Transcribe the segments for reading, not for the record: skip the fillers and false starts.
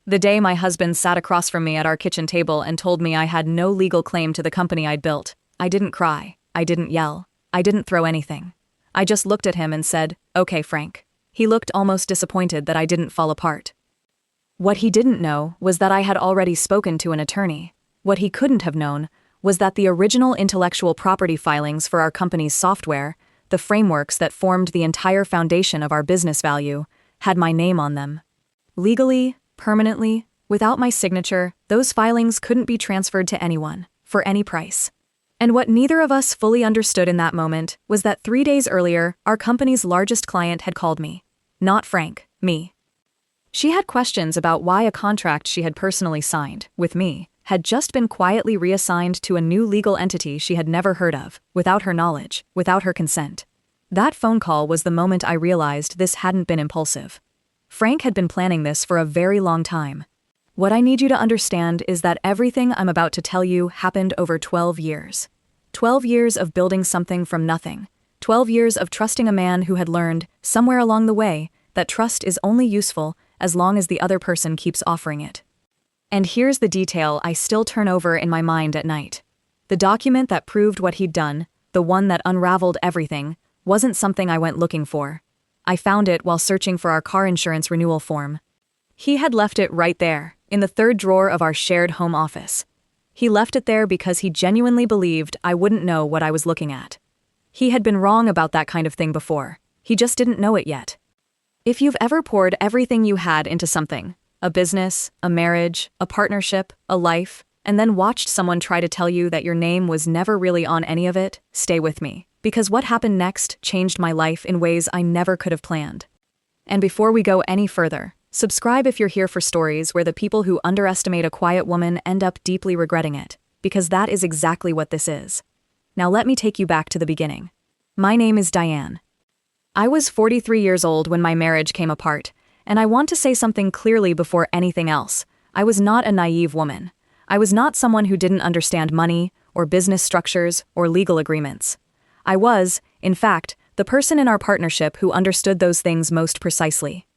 The day my husband sat across from me at our kitchen table and told me I had no legal claim to the company I'd built, I didn't cry, I didn't yell, I didn't throw anything. I just looked at him and said, "Okay, Frank." He looked almost disappointed that I didn't fall apart. What he didn't know was that I had already spoken to an attorney. What he couldn't have known was that the original intellectual property filings for our company's software, the frameworks that formed the entire foundation of our business value, had my name on them. Legally, permanently, without my signature, those filings couldn't be transferred to anyone, for any price. And what neither of us fully understood in that moment was that 3 days earlier, our company's largest client had called me. Not Frank, me. She had questions about why a contract she had personally signed, with me, had just been quietly reassigned to a new legal entity she had never heard of, without her knowledge, without her consent. That phone call was the moment I realized this hadn't been impulsive. Frank had been planning this for a very long time. What I need you to understand is that everything I'm about to tell you happened over 12 years. 12 years of building something from nothing. 12 years of trusting a man who had learned, somewhere along the way, that trust is only useful as long as the other person keeps offering it. And here's the detail I still turn over in my mind at night. The document that proved what he'd done, the one that unraveled everything, wasn't something I went looking for. I found it while searching for our car insurance renewal form. He had left it right there, in the third drawer of our shared home office. He left it there because he genuinely believed I wouldn't know what I was looking at. He had been wrong about that kind of thing before. He just didn't know it yet. If you've ever poured everything you had into something, a business, a marriage, a partnership, a life, and then watched someone try to tell you that your name was never really on any of it, stay with me. Because what happened next changed my life in ways I never could have planned. And before we go any further, subscribe if you're here for stories where the people who underestimate a quiet woman end up deeply regretting it, because that is exactly what this is. Now let me take you back to the beginning. My name is Diane. I was 43 years old when my marriage came apart, and I want to say something clearly before anything else. I was not a naive woman. I was not someone who didn't understand money, or business structures, or legal agreements. I was, in fact, the person in our partnership who understood those things most precisely.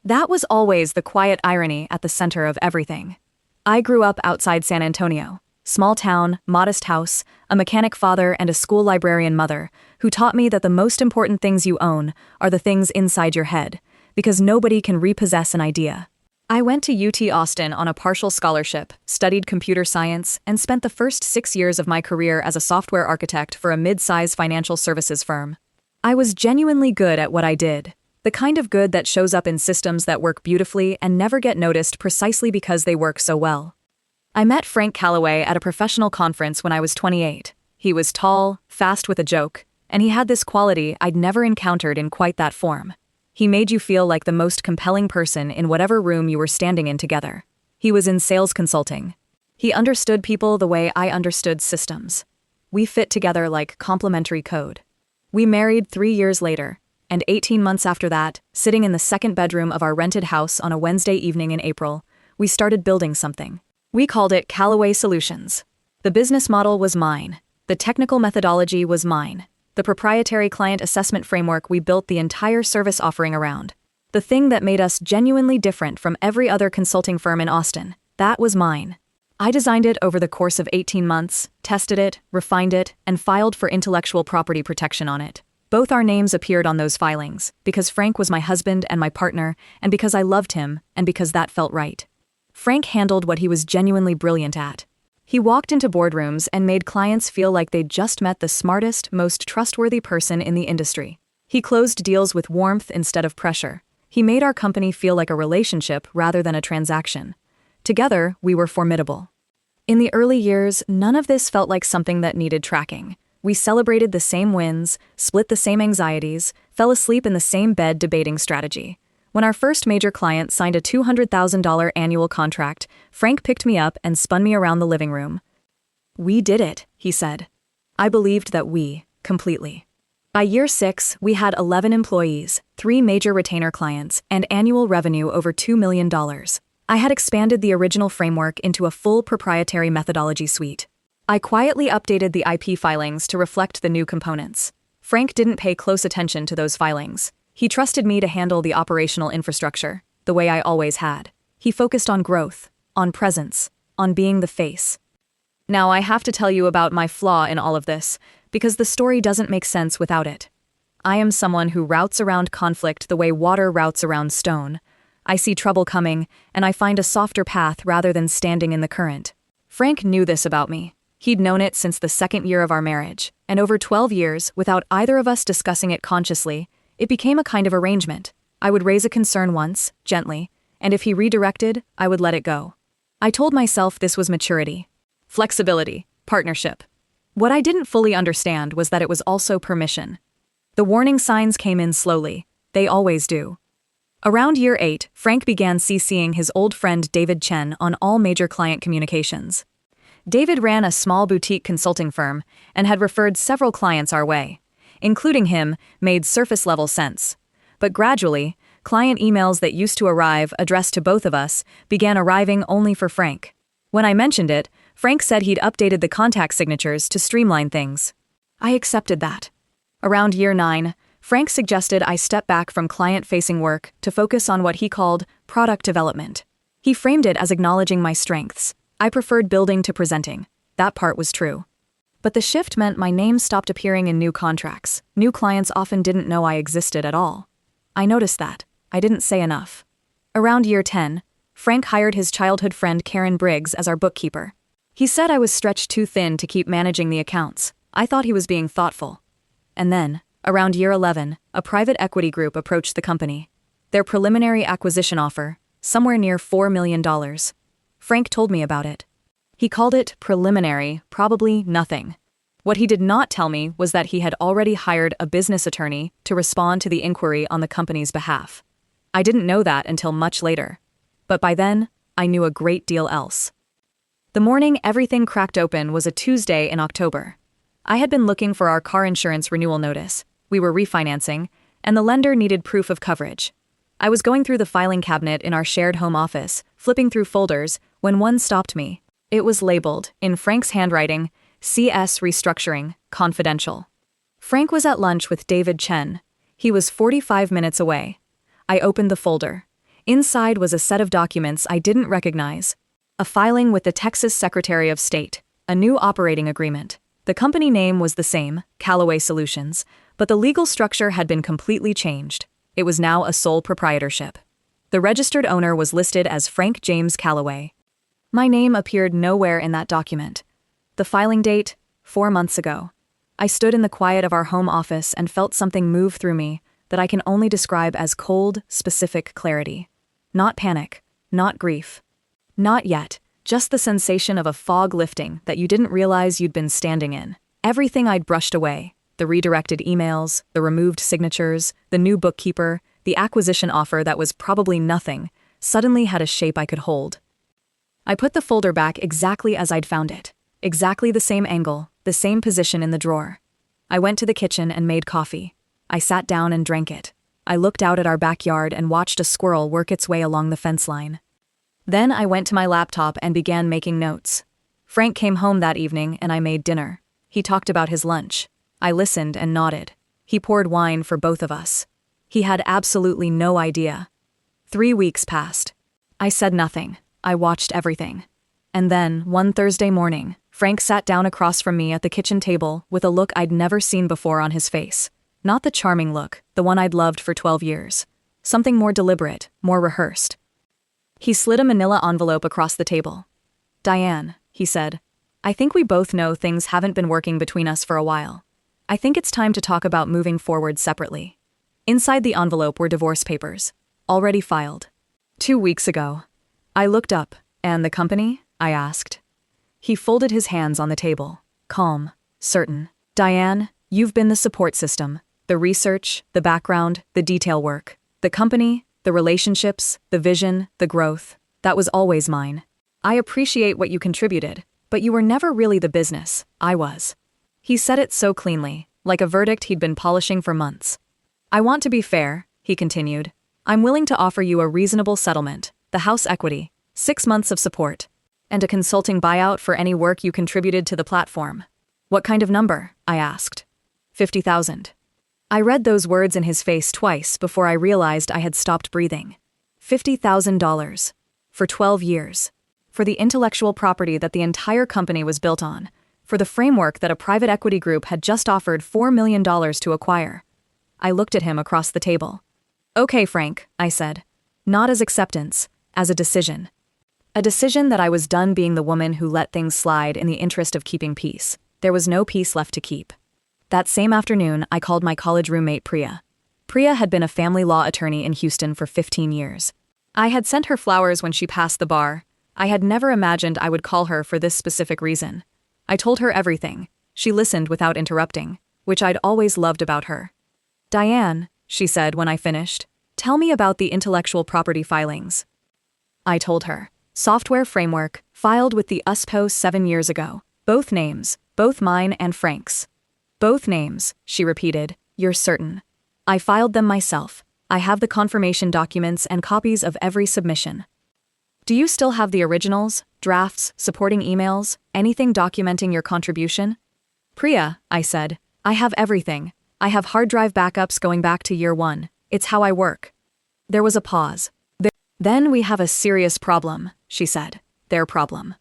That was always the quiet irony at the center of everything. I grew up outside San Antonio, small town, modest house, a mechanic father and a school librarian mother, who taught me that the most important things you own are the things inside your head, because nobody can repossess an idea. I went to UT Austin on a partial scholarship, studied computer science, and spent the first 6 years of my career as a software architect for a mid-size financial services firm. I was genuinely good at what I did, the kind of good that shows up in systems that work beautifully and never get noticed precisely because they work so well. I met Frank Calloway at a professional conference when I was 28. He was tall, fast with a joke, and he had this quality I'd never encountered in quite that form. He made you feel like the most compelling person in whatever room you were standing in together. He was in sales consulting. He understood people the way I understood systems. We fit together like complementary code. We married 3 years later, and 18 months after that, sitting in the second bedroom of our rented house on a Wednesday evening in April, we started building something. We called it Calloway Solutions. The business model was mine. The technical methodology was mine. The proprietary client assessment framework we built the entire service offering around. The thing that made us genuinely different from every other consulting firm in Austin, that was mine. I designed it over the course of 18 months, tested it, refined it, and filed for intellectual property protection on it. Both our names appeared on those filings, because Frank was my husband and my partner, and because I loved him, and because that felt right. Frank handled what he was genuinely brilliant at. He walked into boardrooms and made clients feel like they'd just met the smartest, most trustworthy person in the industry. He closed deals with warmth instead of pressure. He made our company feel like a relationship rather than a transaction. Together, we were formidable. In the early years, none of this felt like something that needed tracking. We celebrated the same wins, split the same anxieties, fell asleep in the same bed debating strategy. When our first major client signed a $200,000 annual contract, Frank picked me up and spun me around the living room. "We did it," he said. I believed that completely. By year 6, we had 11 employees, 3 major retainer clients, and annual revenue over $2 million. I had expanded the original framework into a full proprietary methodology suite. I quietly updated the IP filings to reflect the new components. Frank didn't pay close attention to those filings. He trusted me to handle the operational infrastructure, the way I always had. He focused on growth, on presence, on being the face. Now I have to tell you about my flaw in all of this, because the story doesn't make sense without it. I am someone who routes around conflict the way water routes around stone. I see trouble coming, and I find a softer path rather than standing in the current. Frank knew this about me. He'd known it since the second year of our marriage, and over 12 years, without either of us discussing it consciously, it became a kind of arrangement. I would raise a concern once, gently, and if he redirected, I would let it go. I told myself this was maturity, flexibility, partnership. What I didn't fully understand was that it was also permission. The warning signs came in slowly. They always do. Around year 8, Frank began CCing his old friend David Chen on all major client communications. David ran a small boutique consulting firm and had referred several clients our way. Including him made surface-level sense. But gradually, client emails that used to arrive addressed to both of us began arriving only for Frank. When I mentioned it, Frank said he'd updated the contact signatures to streamline things. I accepted that. Around year 9, Frank suggested I step back from client-facing work to focus on what he called product development. He framed it as acknowledging my strengths. I preferred building to presenting. That part was true. But the shift meant my name stopped appearing in new contracts. New clients often didn't know I existed at all. I noticed that. I didn't say enough. Around year 10, Frank hired his childhood friend Karen Briggs as our bookkeeper. He said I was stretched too thin to keep managing the accounts. I thought he was being thoughtful. And then, around year 11, a private equity group approached the company. Their preliminary acquisition offer, somewhere near $4 million. Frank told me about it. He called it preliminary, probably nothing. What he did not tell me was that he had already hired a business attorney to respond to the inquiry on the company's behalf. I didn't know that until much later. But by then, I knew a great deal else. The morning everything cracked open was a Tuesday in October. I had been looking for our car insurance renewal notice. We were refinancing, and the lender needed proof of coverage. I was going through the filing cabinet in our shared home office, flipping through folders, when one stopped me. It was labeled, in Frank's handwriting, CS Restructuring, Confidential. Frank was at lunch with David Chen. He was 45 minutes away. I opened the folder. Inside was a set of documents I didn't recognize. A filing with the Texas Secretary of State, a new operating agreement. The company name was the same, Callaway Solutions, but the legal structure had been completely changed. It was now a sole proprietorship. The registered owner was listed as Frank James Callaway. My name appeared nowhere in that document. The filing date, 4 months ago. I stood in the quiet of our home office and felt something move through me that I can only describe as cold, specific clarity. Not panic, not grief. Not yet, just the sensation of a fog lifting that you didn't realize you'd been standing in. Everything I'd brushed away, the redirected emails, the removed signatures, the new bookkeeper, the acquisition offer that was probably nothing, suddenly had a shape I could hold. I put the folder back exactly as I'd found it. Exactly the same angle, the same position in the drawer. I went to the kitchen and made coffee. I sat down and drank it. I looked out at our backyard and watched a squirrel work its way along the fence line. Then I went to my laptop and began making notes. Frank came home that evening and I made dinner. He talked about his lunch. I listened and nodded. He poured wine for both of us. He had absolutely no idea. 3 weeks passed. I said nothing. I watched everything. And then, one Thursday morning, Frank sat down across from me at the kitchen table with a look I'd never seen before on his face. Not the charming look, the one I'd loved for 12 years. Something more deliberate, more rehearsed. He slid a manila envelope across the table. "Diane," he said, "I think we both know things haven't been working between us for a while. I think it's time to talk about moving forward separately." Inside the envelope were divorce papers, already filed. 2 weeks ago. I looked up. "And the company?" I asked. He folded his hands on the table, calm, certain. "Diane, you've been the support system, the research, the background, the detail work. The company, the relationships, the vision, the growth, that was always mine. I appreciate what you contributed, but you were never really the business, I was." He said it so cleanly, like a verdict he'd been polishing for months. "I want to be fair," he continued. "I'm willing to offer you a reasonable settlement, the house equity, 6 months of support, and a consulting buyout for any work you contributed to the platform." "What kind of number?" I asked. 50,000. I read those words in his face twice before I realized I had stopped breathing. $50,000. For 12 years. For the intellectual property that the entire company was built on. For the framework that a private equity group had just offered $4 million to acquire. I looked at him across the table. Okay, Frank, I said. Not as acceptance, as a decision. A decision that I was done being the woman who let things slide in the interest of keeping peace. There was no peace left to keep. That same afternoon, I called my college roommate Priya. Priya had been a family law attorney in Houston for 15 years. I had sent her flowers when she passed the bar. I had never imagined I would call her for this specific reason. I told her everything. She listened without interrupting, which I'd always loved about her. Diane, she said when I finished, tell me about the intellectual property filings. I told her. Software framework, filed with the USPO 7 years ago. Both names, both mine and Frank's. Both names, she repeated. You're certain? I filed them myself. I have the confirmation documents and copies of every submission. Do you still have the originals, drafts, supporting emails, anything documenting your contribution? Priya, I said, I have everything. I have hard drive backups going back to year 1. It's how I work. There was a pause. Then we have a serious problem, she said. Their problem.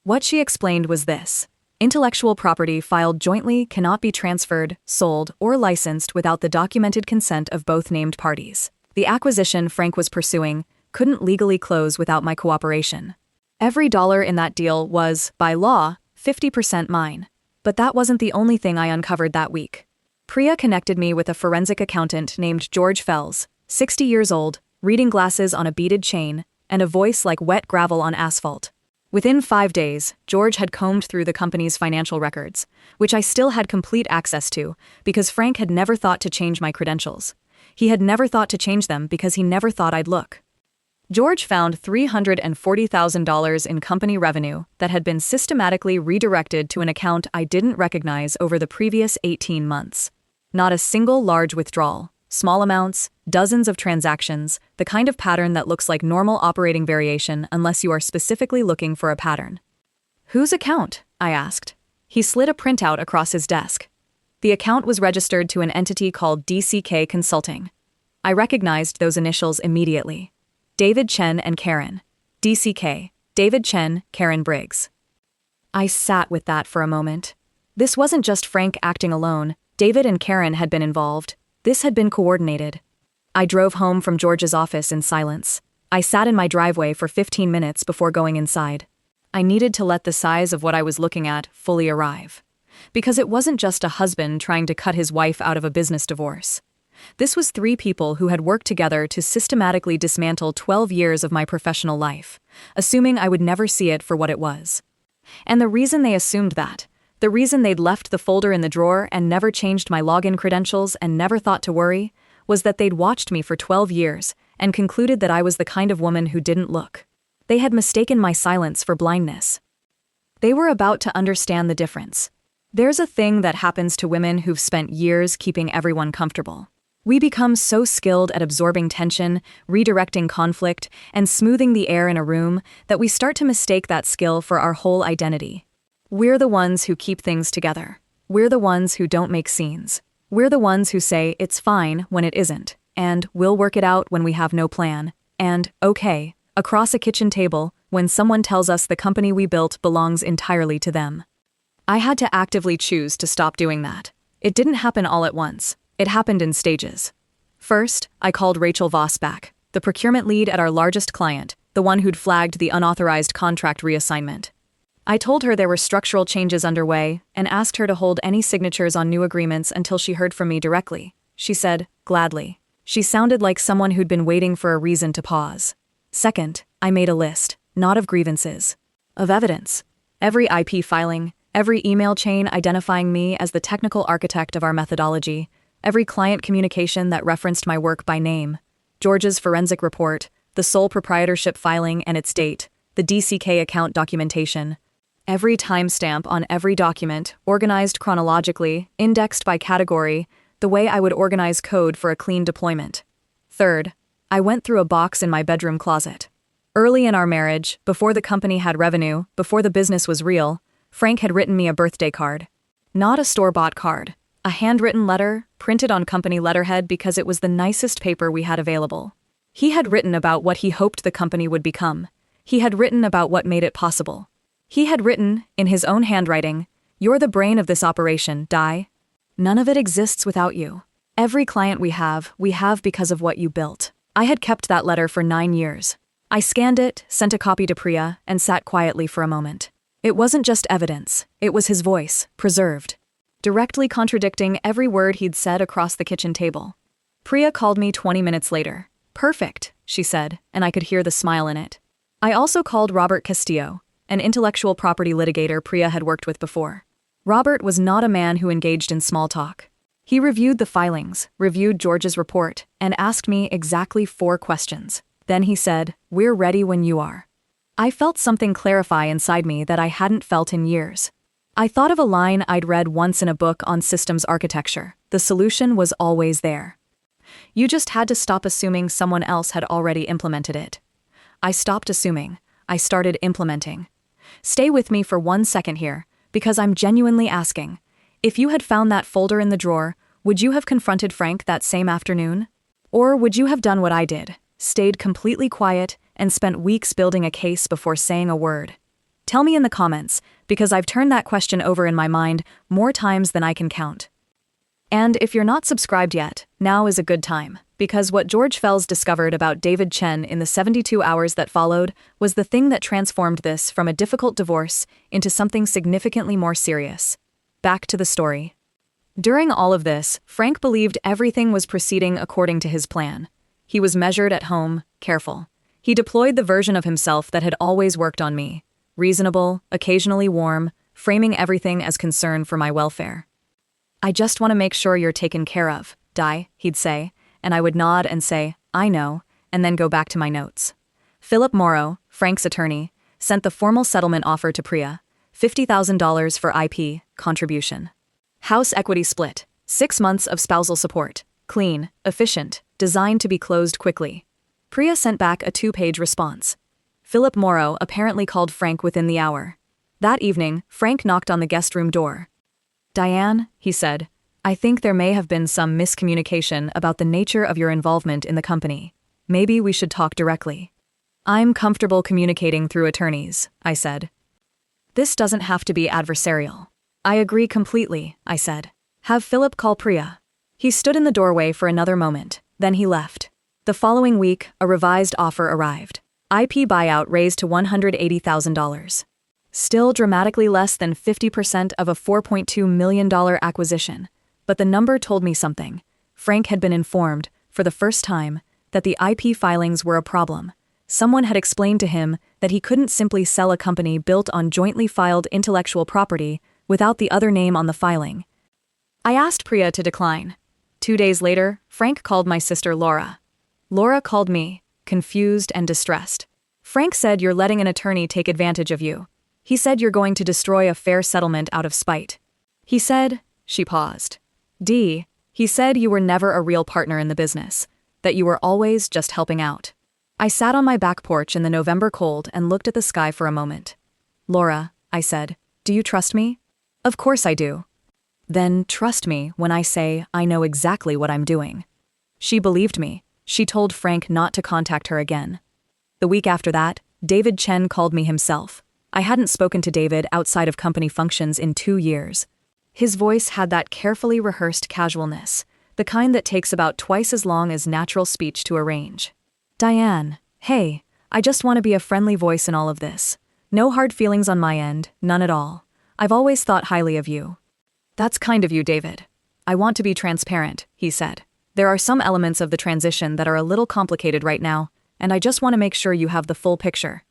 What she explained was this. Intellectual property filed jointly cannot be transferred, sold, or licensed without the documented consent of both named parties. The acquisition Frank was pursuing couldn't legally close without my cooperation. Every dollar in that deal was, by law, 50% mine. But that wasn't the only thing I uncovered that week. Priya connected me with a forensic accountant named George Fells, 60 years old, reading glasses on a beaded chain, and a voice like wet gravel on asphalt. Within 5 days, George had combed through the company's financial records, which I still had complete access to because Frank had never thought to change my credentials. He had never thought to change them because he never thought I'd look. George found $340,000 in company revenue that had been systematically redirected to an account I didn't recognize over the previous 18 months. Not a single large withdrawal. Small amounts, dozens of transactions, the kind of pattern that looks like normal operating variation unless you are specifically looking for a pattern. Whose account? I asked. He slid a printout across his desk. The account was registered to an entity called DCK Consulting. I recognized those initials immediately. David Chen and Karen. DCK, David Chen, Karen Briggs. I sat with that for a moment. This wasn't just Frank acting alone. David and Karen had been involved. This had been coordinated. I drove home from George's office in silence. I sat in my driveway for 15 minutes before going inside. I needed to let the size of what I was looking at fully arrive. Because it wasn't just a husband trying to cut his wife out of a business divorce. This was 3 people who had worked together to systematically dismantle 12 years of my professional life, assuming I would never see it for what it was. And the reason they assumed that, the reason they'd left the folder in the drawer and never changed my login credentials and never thought to worry, was that they'd watched me for 12 years and concluded that I was the kind of woman who didn't look. They had mistaken my silence for blindness. They were about to understand the difference. There's a thing that happens to women who've spent years keeping everyone comfortable. We become so skilled at absorbing tension, redirecting conflict, and smoothing the air in a room that we start to mistake that skill for our whole identity. We're the ones who keep things together. We're the ones who don't make scenes. We're the ones who say it's fine when it isn't, and we'll work it out when we have no plan, and, okay, across a kitchen table, when someone tells us the company we built belongs entirely to them. I had to actively choose to stop doing that. It didn't happen all at once. It happened in stages. First, I called Rachel Voss back, the procurement lead at our largest client, the one who'd flagged the unauthorized contract reassignment. I told her there were structural changes underway and asked her to hold any signatures on new agreements until she heard from me directly. She said, gladly. She sounded like someone who'd been waiting for a reason to pause. Second, I made a list, not of grievances, of evidence. Every IP filing, every email chain identifying me as the technical architect of our methodology, every client communication that referenced my work by name, George's forensic report, the sole proprietorship filing and its date, the DCK account documentation, every timestamp on every document, organized chronologically, indexed by category, the way I would organize code for a clean deployment. Third, I went through a box in my bedroom closet. Early in our marriage, before the company had revenue, before the business was real, Frank had written me a birthday card. Not a store-bought card. A handwritten letter, printed on company letterhead because it was the nicest paper we had available. He had written about what he hoped the company would become. He had written about what made it possible. He had written, in his own handwriting, "You're the brain of this operation, Di. None of it exists without you. Every client we have because of what you built." I had kept that letter for 9 years. I scanned it, sent a copy to Priya, and sat quietly for a moment. It wasn't just evidence, it was his voice, preserved, directly contradicting every word he'd said across the kitchen table. Priya called me 20 minutes later. "Perfect," she said, and I could hear the smile in it. I also called Robert Castillo, an intellectual property litigator Priya had worked with before. Robert was not a man who engaged in small talk. He reviewed the filings, reviewed George's report, and asked me exactly 4 questions. Then he said, "We're ready when you are." I felt something clarify inside me that I hadn't felt in years. I thought of a line I'd read once in a book on systems architecture. The solution was always there. You just had to stop assuming someone else had already implemented it. I stopped assuming. I started implementing. Stay with me for 1 second here, because I'm genuinely asking. If you had found that folder in the drawer, would you have confronted Frank that same afternoon? Or would you have done what I did, stayed completely quiet, and spent weeks building a case before saying a word? Tell me in the comments, because I've turned that question over in my mind more times than I can count. And if you're not subscribed yet, now is a good time, because what George Fells discovered about David Chen in the 72 hours that followed was the thing that transformed this from a difficult divorce into something significantly more serious. Back to the story. During all of this, Frank believed everything was proceeding according to his plan. He was measured at home, careful. He deployed the version of himself that had always worked on me. Reasonable, occasionally warm, framing everything as concern for my welfare. "I just want to make sure you're taken care of, Di," he'd say, and I would nod and say, "I know," and then go back to my notes. Philip Morrow, Frank's attorney, sent the formal settlement offer to Priya, $50,000 for IP, contribution. House equity split, 6 months of spousal support, clean, efficient, designed to be closed quickly. Priya sent back a 2-page response. Philip Morrow apparently called Frank within the hour. That evening, Frank knocked on the guest room door. "Diane," he said, "I think there may have been some miscommunication about the nature of your involvement in the company. Maybe we should talk directly." "I'm comfortable communicating through attorneys," I said. "This doesn't have to be adversarial." "I agree completely," I said. "Have Philip call Priya." He stood in the doorway for another moment, then he left. The following week, a revised offer arrived. IP buyout raised to $180,000. Still dramatically less than 50% of a $4.2 million acquisition. But the number told me something. Frank had been informed, for the first time, that the IP filings were a problem. Someone had explained to him that he couldn't simply sell a company built on jointly filed intellectual property without the other name on the filing. I asked Priya to decline. 2 days later, Frank called my sister Laura. Laura called me, confused and distressed. "Frank said you're letting an attorney take advantage of you. He said you're going to destroy a fair settlement out of spite. He said," she paused. He said you were never a real partner in the business, that you were always just helping out." I sat on my back porch in the November cold and looked at the sky for a moment. "Laura," I said, "do you trust me?" "Of course I do." "Then trust me when I say I know exactly what I'm doing." She believed me. She told Frank not to contact her again. The week after that, David Chen called me himself. I hadn't spoken to David outside of company functions in 2 years. His voice had that carefully rehearsed casualness, the kind that takes about twice as long as natural speech to arrange. "Diane, hey, I just want to be a friendly voice in all of this. No hard feelings on my end, none at all. I've always thought highly of you." "That's kind of you, David. I want to be transparent," he said. "There are some elements of the transition that are a little complicated right now, and I just want to make sure you have the full picture."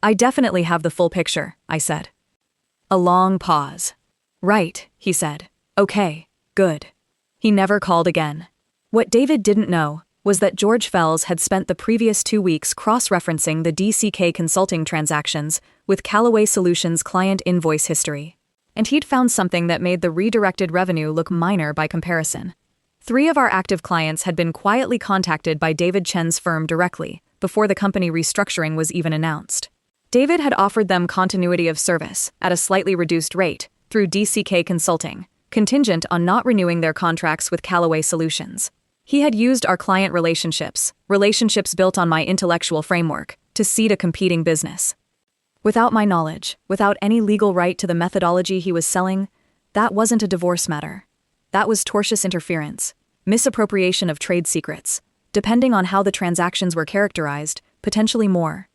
"I definitely have the full picture," I said. A long pause. "Right," he said. "Okay, good." He never called again. What David didn't know was that George Fells had spent the previous 2 weeks cross-referencing the DCK consulting transactions with Callaway Solutions' client invoice history. And he'd found something that made the redirected revenue look minor by comparison. 3 of our active clients had been quietly contacted by David Chen's firm directly, before the company restructuring was even announced. David had offered them continuity of service, at a slightly reduced rate, through DCK Consulting, contingent on not renewing their contracts with Callaway Solutions. He had used our client relationships built on my intellectual framework, to seed a competing business. Without my knowledge, without any legal right to the methodology he was selling, that wasn't a divorce matter. That was tortious interference, misappropriation of trade secrets, depending on how the transactions were characterized, potentially more.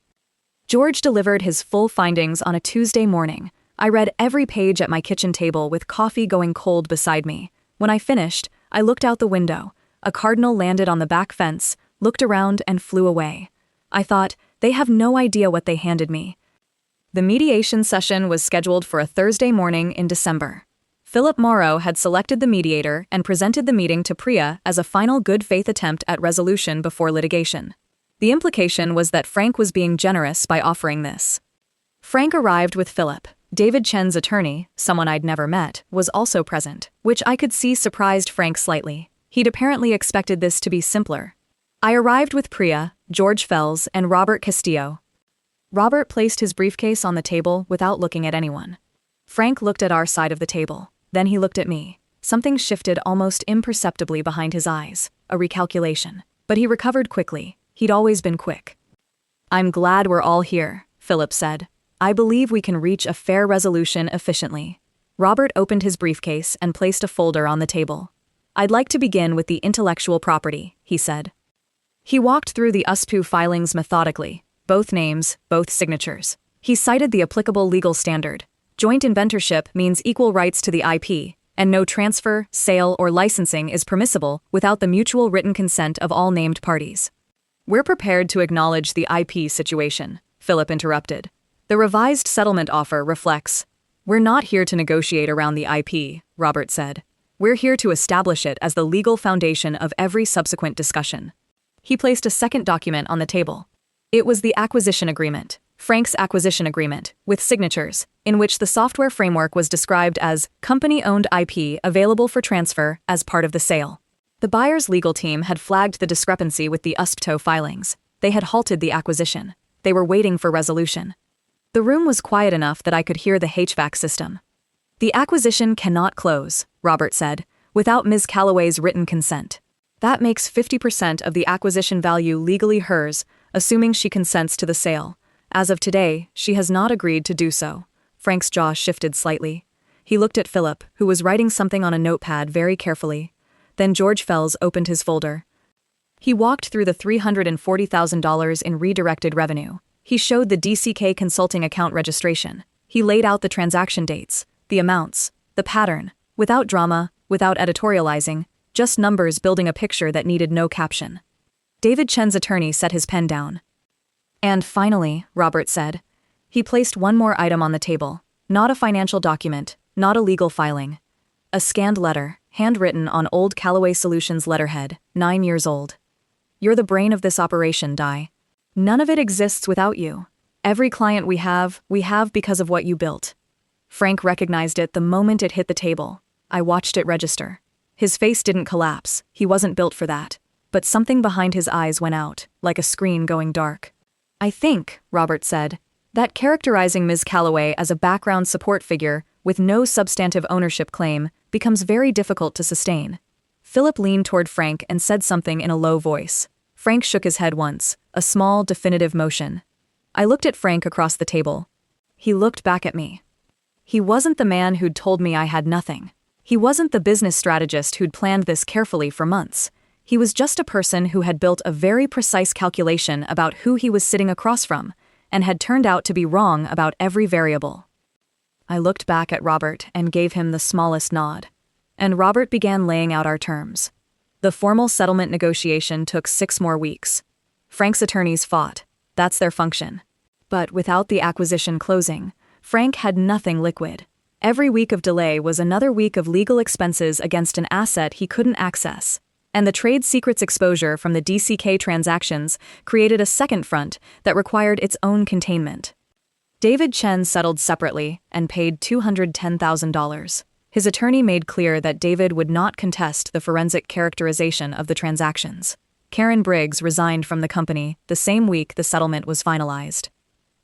George delivered his full findings on a Tuesday morning. I read every page at my kitchen table with coffee going cold beside me. When I finished, I looked out the window. A cardinal landed on the back fence, looked around, and flew away. I thought, they have no idea what they handed me. The mediation session was scheduled for a Thursday morning in December. Philip Morrow had selected the mediator and presented the meeting to Priya as a final good faith attempt at resolution before litigation. The implication was that Frank was being generous by offering this. Frank arrived with Philip. David Chen's attorney, someone I'd never met, was also present, which I could see surprised Frank slightly. He'd apparently expected this to be simpler. I arrived with Priya, George Fells, and Robert Castillo. Robert placed his briefcase on the table without looking at anyone. Frank looked at our side of the table. Then he looked at me. Something shifted almost imperceptibly behind his eyes, a recalculation. But he recovered quickly. He'd always been quick. "I'm glad we're all here," Philip said. "I believe we can reach a fair resolution efficiently." Robert opened his briefcase and placed a folder on the table. "I'd like to begin with the intellectual property," he said. He walked through the USPU filings methodically, both names, both signatures. He cited the applicable legal standard. Joint inventorship means equal rights to the IP, and no transfer, sale, or licensing is permissible without the mutual written consent of all named parties. "We're prepared to acknowledge the IP situation," Philip interrupted. "The revised settlement offer reflects." "We're not here to negotiate around the IP," Robert said. "We're here to establish it as the legal foundation of every subsequent discussion." He placed a second document on the table. It was the acquisition agreement, Frank's acquisition agreement, with signatures, in which the software framework was described as company-owned IP available for transfer as part of the sale. The buyer's legal team had flagged the discrepancy with the USPTO filings. They had halted the acquisition. They were waiting for resolution. The room was quiet enough that I could hear the HVAC system. "The acquisition cannot close," Robert said, "without Ms. Calloway's written consent. That makes 50% of the acquisition value legally hers, assuming she consents to the sale. As of today, she has not agreed to do so." Frank's jaw shifted slightly. He looked at Philip, who was writing something on a notepad very carefully. Then George Fells opened his folder. He walked through the $340,000 in redirected revenue. He showed the DCK consulting account registration. He laid out the transaction dates, the amounts, the pattern, without drama, without editorializing, just numbers building a picture that needed no caption. David Chen's attorney set his pen down. "And finally," Robert said. He placed one more item on the table. Not a financial document, not a legal filing. A scanned letter, handwritten on old Callaway Solutions letterhead, 9 years old. "You're the brain of this operation, Di. None of it exists without you. Every client we have because of what you built." Frank recognized it the moment it hit the table. I watched it register. His face didn't collapse. He wasn't built for that. But something behind his eyes went out, like a screen going dark. "I think," Robert said, "that characterizing Ms. Calloway as a background support figure with no substantive ownership claim becomes very difficult to sustain." Philip leaned toward Frank and said something in a low voice. Frank shook his head once, a small, definitive motion. I looked at Frank across the table. He looked back at me. He wasn't the man who'd told me I had nothing. He wasn't the business strategist who'd planned this carefully for months. He was just a person who had built a very precise calculation about who he was sitting across from, and had turned out to be wrong about every variable. I looked back at Robert and gave him the smallest nod. And Robert began laying out our terms. The formal settlement negotiation took 6 more weeks. Frank's attorneys fought. That's their function. But without the acquisition closing, Frank had nothing liquid. Every week of delay was another week of legal expenses against an asset he couldn't access. And the trade secrets exposure from the DCK transactions created a second front that required its own containment. David Chen settled separately and paid $210,000. His attorney made clear that David would not contest the forensic characterization of the transactions. Karen Briggs resigned from the company the same week the settlement was finalized.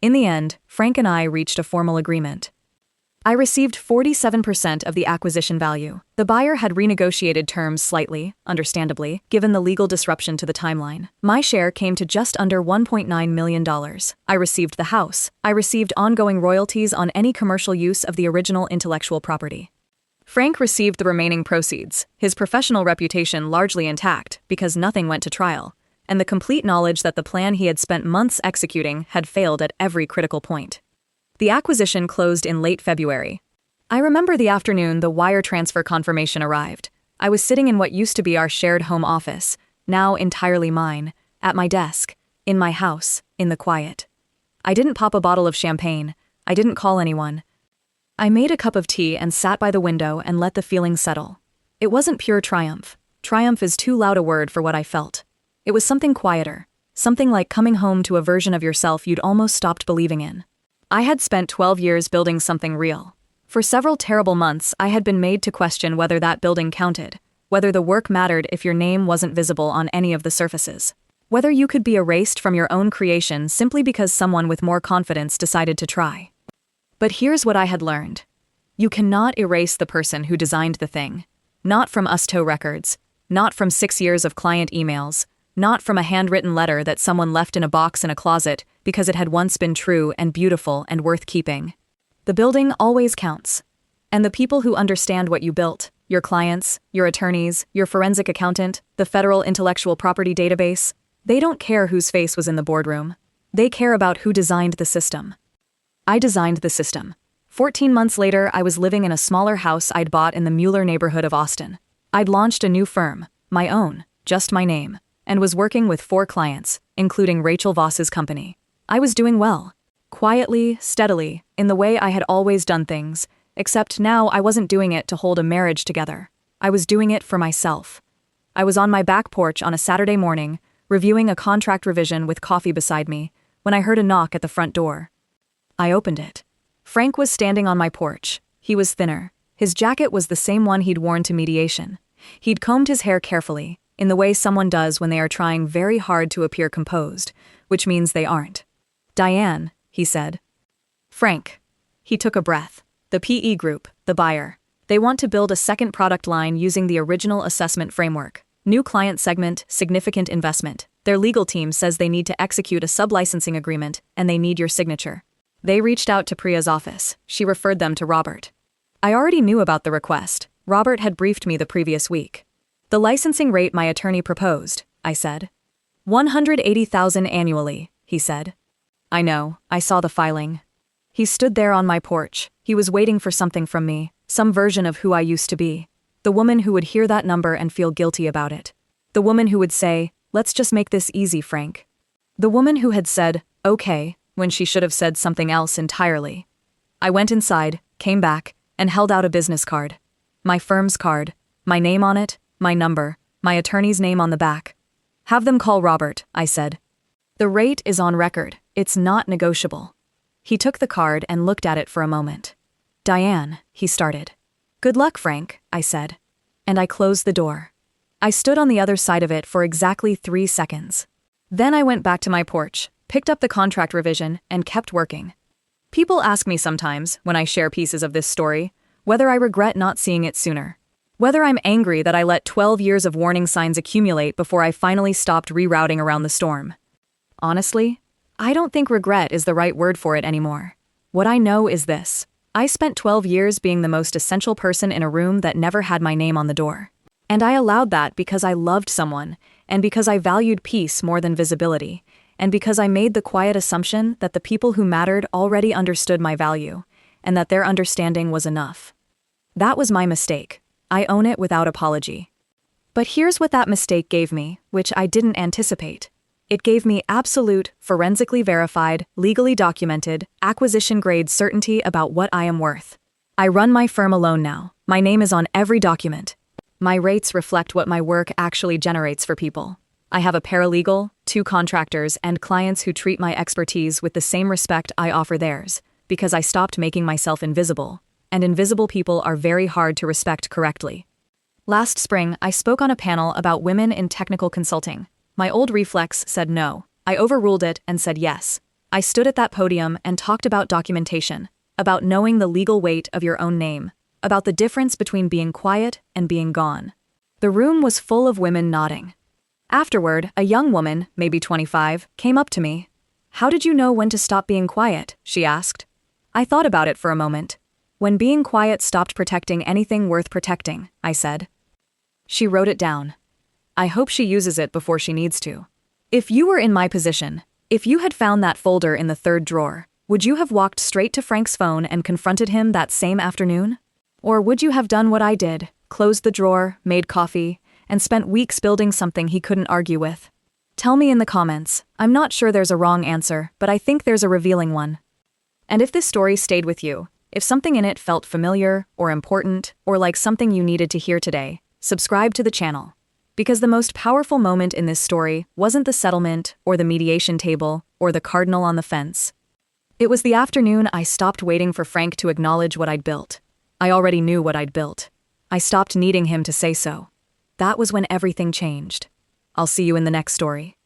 In the end, Frank and I reached a formal agreement. I received 47% of the acquisition value. The buyer had renegotiated terms slightly, understandably, given the legal disruption to the timeline. My share came to just under $1.9 million. I received the house. I received ongoing royalties on any commercial use of the original intellectual property. Frank received the remaining proceeds, his professional reputation largely intact because nothing went to trial, and the complete knowledge that the plan he had spent months executing had failed at every critical point. The acquisition closed in late February. I remember the afternoon the wire transfer confirmation arrived. I was sitting in what used to be our shared home office, now entirely mine, at my desk, in my house, in the quiet. I didn't pop a bottle of champagne. I didn't call anyone. I made a cup of tea and sat by the window and let the feeling settle. It wasn't pure triumph. Triumph is too loud a word for what I felt. It was something quieter, something like coming home to a version of yourself you'd almost stopped believing in. I had spent 12 years building something real. For several terrible months, I had been made to question whether that building counted, whether the work mattered if your name wasn't visible on any of the surfaces, whether you could be erased from your own creation simply because someone with more confidence decided to try. But here's what I had learned. You cannot erase the person who designed the thing. Not from Usto records, not from 6 years of client emails, not from a handwritten letter that someone left in a box in a closet because it had once been true and beautiful and worth keeping. The building always counts. And the people who understand what you built, your clients, your attorneys, your forensic accountant, the federal intellectual property database, they don't care whose face was in the boardroom. They care about who designed the system. I designed the system. 14 months later, I was living in a smaller house I'd bought in the Mueller neighborhood of Austin. I'd launched a new firm, my own, just my name, and was working with 4 clients, including Rachel Voss's company. I was doing well. Quietly, steadily, in the way I had always done things, except now I wasn't doing it to hold a marriage together. I was doing it for myself. I was on my back porch on a Saturday morning, reviewing a contract revision with coffee beside me, when I heard a knock at the front door. I opened it. Frank was standing on my porch. He was thinner. His jacket was the same one he'd worn to mediation. He'd combed his hair carefully, in the way someone does when they are trying very hard to appear composed, which means they aren't. "Diane," he said. "Frank." He took a breath. "The PE group, the buyer. They want to build a second product line using the original assessment framework. New client segment, significant investment. Their legal team says they need to execute a sub-licensing agreement, and they need your signature." They reached out to Priya's office. She referred them to Robert. I already knew about the request. Robert had briefed me the previous week. "The licensing rate my attorney proposed," I said. $180,000 annually, he said. "I know, I saw the filing." He stood there on my porch. He was waiting for something from me, some version of who I used to be. The woman who would hear that number and feel guilty about it. The woman who would say, "Let's just make this easy, Frank." The woman who had said, "Okay," when she should have said something else entirely. I went inside, came back, and held out a business card. My firm's card, my name on it, my number, my attorney's name on the back. "Have them call Robert," I said. "The rate is on record. It's not negotiable." He took the card and looked at it for a moment. "Diane," he started. "Good luck, Frank," I said. And I closed the door. I stood on the other side of it for exactly 3 seconds. Then I went back to my porch, picked up the contract revision, and kept working. People ask me sometimes, when I share pieces of this story, whether I regret not seeing it sooner. Whether I'm angry that I let 12 years of warning signs accumulate before I finally stopped rerouting around the storm. Honestly, I don't think regret is the right word for it anymore. What I know is this. I spent 12 years being the most essential person in a room that never had my name on the door. And I allowed that because I loved someone, and because I valued peace more than visibility, and because I made the quiet assumption that the people who mattered already understood my value, and that their understanding was enough. That was my mistake. I own it without apology. But here's what that mistake gave me, which I didn't anticipate. It gave me absolute, forensically verified, legally documented, acquisition-grade certainty about what I am worth. I run my firm alone now. My name is on every document. My rates reflect what my work actually generates for people. I have a paralegal, 2 contractors, and clients who treat my expertise with the same respect I offer theirs, because I stopped making myself invisible, and invisible people are very hard to respect correctly. Last spring, I spoke on a panel about women in technical consulting. My old reflex said no. I overruled it and said yes. I stood at that podium and talked about documentation. about knowing the legal weight of your own name, about the difference between being quiet and being gone. The room was full of women nodding. Afterward, a young woman, maybe 25, came up to me. "How did you know when to stop being quiet?" she asked. I thought about it for a moment. "When being quiet stopped protecting anything worth protecting," I said. She wrote it down. I hope she uses it before she needs to. If you were in my position, if you had found that folder in the third drawer, would you have walked straight to Frank's phone and confronted him that same afternoon? Or would you have done what I did, closed the drawer, made coffee, and spent weeks building something he couldn't argue with? Tell me in the comments. I'm not sure there's a wrong answer, but I think there's a revealing one. And if this story stayed with you, if something in it felt familiar, or important, or like something you needed to hear today, subscribe to the channel. Because the most powerful moment in this story wasn't the settlement, or the mediation table, or the cardinal on the fence. It was the afternoon I stopped waiting for Frank to acknowledge what I'd built. I already knew what I'd built. I stopped needing him to say so. That was when everything changed. I'll see you in the next story.